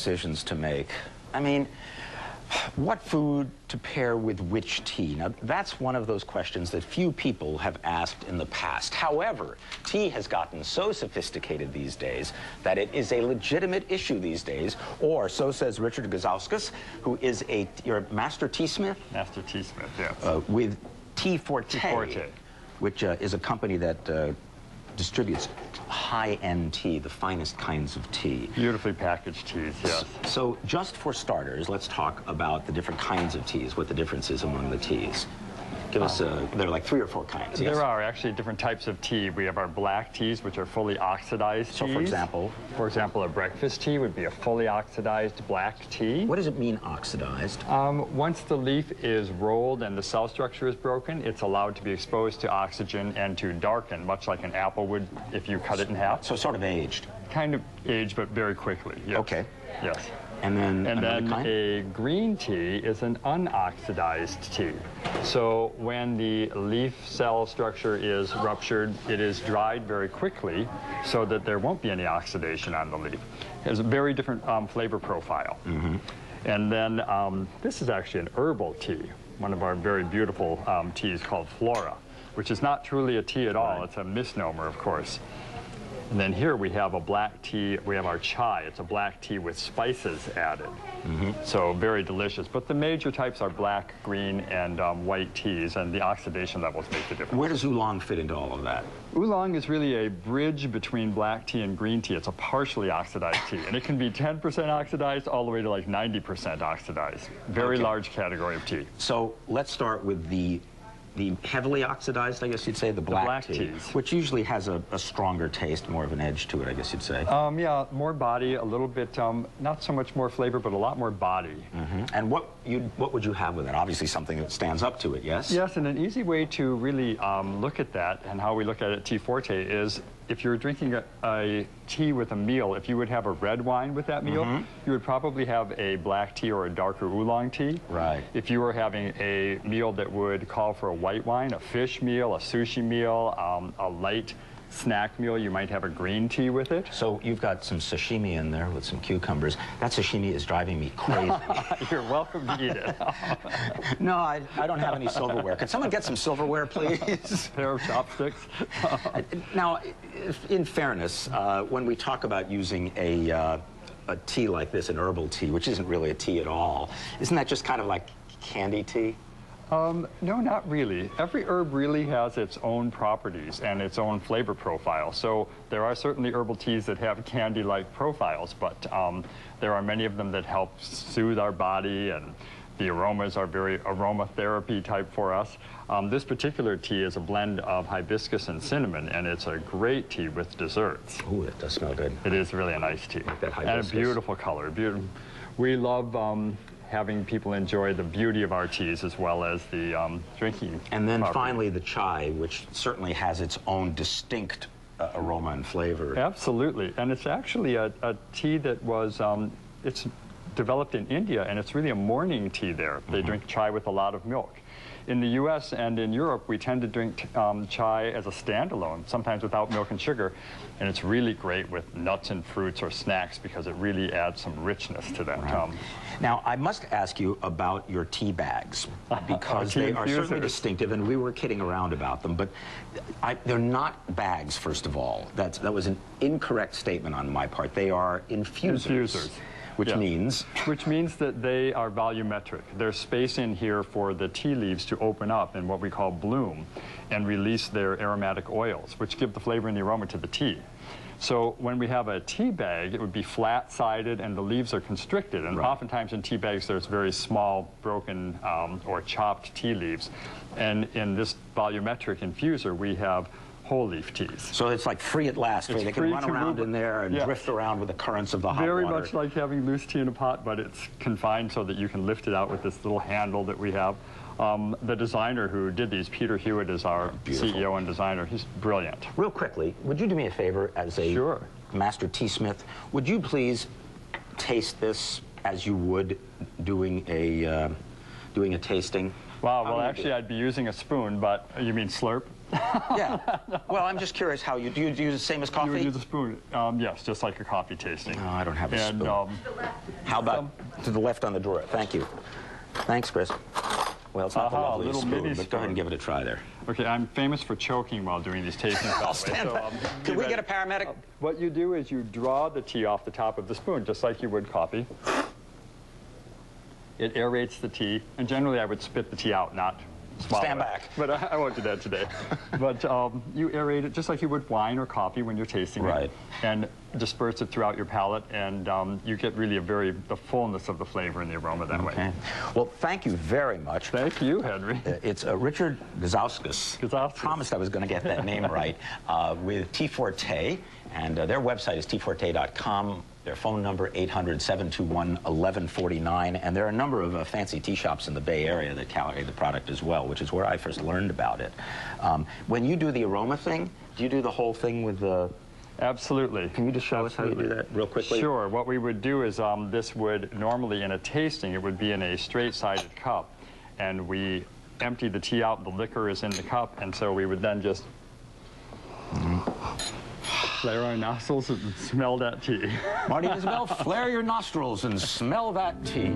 decisions to make. I mean, what food to pair with which tea? Now, that's one of those questions that few people have asked in the past. However, tea has gotten so sophisticated these days that it is a legitimate issue these days, or so says Richard Gazauskas, who is your master teasmith? Master teasmith, yes. With Forté, which is a company that distributes high-end tea, the finest kinds of tea. Beautifully packaged teas, yes. So just for starters, let's talk about the different kinds of teas, what the difference is among the teas. Give us, there are like 3 or 4 kinds. Yes? There are actually different types of tea. We have our black teas, which are fully oxidized So teas. for example? For example, a breakfast tea would be a fully oxidized black tea. What does it mean, oxidized? Once the leaf is rolled and the cell structure is broken, it's allowed to be exposed to oxygen and to darken, much like an apple would if you cut it in half. So sort of aged? Kind of aged, but very quickly, yes. Okay. Yes. And then a green tea is an unoxidized tea. So when the leaf cell structure is ruptured, it is dried very quickly so that there won't be any oxidation on the leaf. It has a very different flavor profile. Mm-hmm. And then this is actually an herbal tea, one of our very beautiful teas called Flora, which is not truly a tea at all. Right. It's a misnomer, of course. And then here we have a black tea, we have our chai. It's a black tea with spices added. Mm-hmm. So very delicious. But the major types are black, green, and white teas, and the oxidation levels make the difference. Where does oolong fit into all of that? Oolong is really a bridge between black tea and green tea. It's a partially oxidized tea, and it can be 10% oxidized all the way to like 90% oxidized. Very large category of tea. So let's start with the heavily oxidized, I guess you'd say, the black tea, teas. which usually has a stronger taste, more of an edge to it, I guess you'd say. Yeah, more body, a little bit, not so much more flavor, but a lot more body. Mm-hmm. And what would you have with it? Obviously something that stands up to it, yes? Yes, and an easy way to really look at that, and how we look at it at Tea Forte, is if you're drinking a tea with a meal, if you would have a red wine with that meal, mm-hmm. you would probably have a black tea or a darker oolong tea. Right. If you were having a meal that would call for a white wine, a fish meal, a sushi meal, a light snack meal, you might have a green tea with it. So you've got some sashimi in there with some cucumbers. That sashimi is driving me crazy. You're welcome to eat it. No, I don't have any silverware. Could someone get some silverware, please? A pair of chopsticks. Now, in fairness, when we talk about using a tea like this, an herbal tea, which isn't really a tea at all, isn't that just kind of like candy tea? No, not really. Every herb really has its own properties and its own flavor profile. So there are certainly herbal teas that have candy-like profiles, but there are many of them that help soothe our body, and the aromas are very aromatherapy type for us. This particular tea is a blend of hibiscus and cinnamon, and it's a great tea with desserts. Ooh, it does smell good. It is really a nice tea. Like that hibiscus. And a beautiful color. We love having people enjoy the beauty of our teas as well as the drinking. And then property. finally the chai, which certainly has its own distinct aroma and flavor. Absolutely, and it's actually a tea that was, it's developed in India, and it's really a morning tea there. They Mm-hmm. drink chai with a lot of milk. In the U.S. and in Europe, we tend to drink chai as a standalone, sometimes without milk and sugar, and it's really great with nuts and fruits or snacks because it really adds some richness to that. Right. Now, I must ask you about your tea bags, because they are certainly distinctive, and we were kidding around about them, but they're not bags, first of all. That was an incorrect statement on my part. They are infusers. Infusers. Which means? Which means that they are volumetric. There's space in here for the tea leaves to open up in what we call bloom and release their aromatic oils, which give the flavor and the aroma to the tea. So when we have a tea bag, it would be flat-sided and the leaves are constricted. And oftentimes in tea bags, there's very small, broken or chopped tea leaves. And in this volumetric infuser, we have whole leaf teas. So it's like free at last, where they can run around in there and drift around with the currents of the hot water. Very much like having loose tea in a pot, but it's confined so that you can lift it out with this little handle that we have. The designer who did these, Peter Hewitt, is our CEO and designer. He's brilliant. Real quickly, would you do me a favor as a master teasmith? Would you please taste this as you would doing a tasting? Wow, well actually I'd be using a spoon, but you mean slurp? Yeah. Well, I'm just curious how do you use the same as coffee? You would use a spoon. Yes, just like a coffee tasting. No, I don't have a spoon. How about to the left on the drawer? Thank you. Thanks, Chris. Well, it's not the loveliest spoon, but go ahead and give it a try there. Okay, I'm famous for choking while doing these tastings. I'll stand back. Can we get a paramedic? What you do is you draw the tea off the top of the spoon, just like you would coffee. It aerates the tea, and generally I would spit the tea out, not swallow Stand it. back. But I won't do that today. But you aerate it just like you would wine or coffee when you're tasting it, and disperse it throughout your palate, and you get really the fullness of the flavor and the aroma that way. Well, thank you very much. Thank you, Henry. It's Richard Gazauskas. Promised I was going to get that name right. With Tea Forte, and their website is teaforte.com. Their phone number, 800-721-1149. And there are a number of fancy tea shops in the Bay Area that carry the product as well, which is where I first learned about it. When you do the aroma thing, do you do the whole thing with the... Absolutely. Can you just show us how you do that real quickly? Sure. What we would do is this would normally in a tasting, it would be in a straight-sided cup. And we empty the tea out, the liquor is in the cup, and so we would then just... flare our nostrils and smell that tea. Marty and Isabel, flare your nostrils and smell that tea.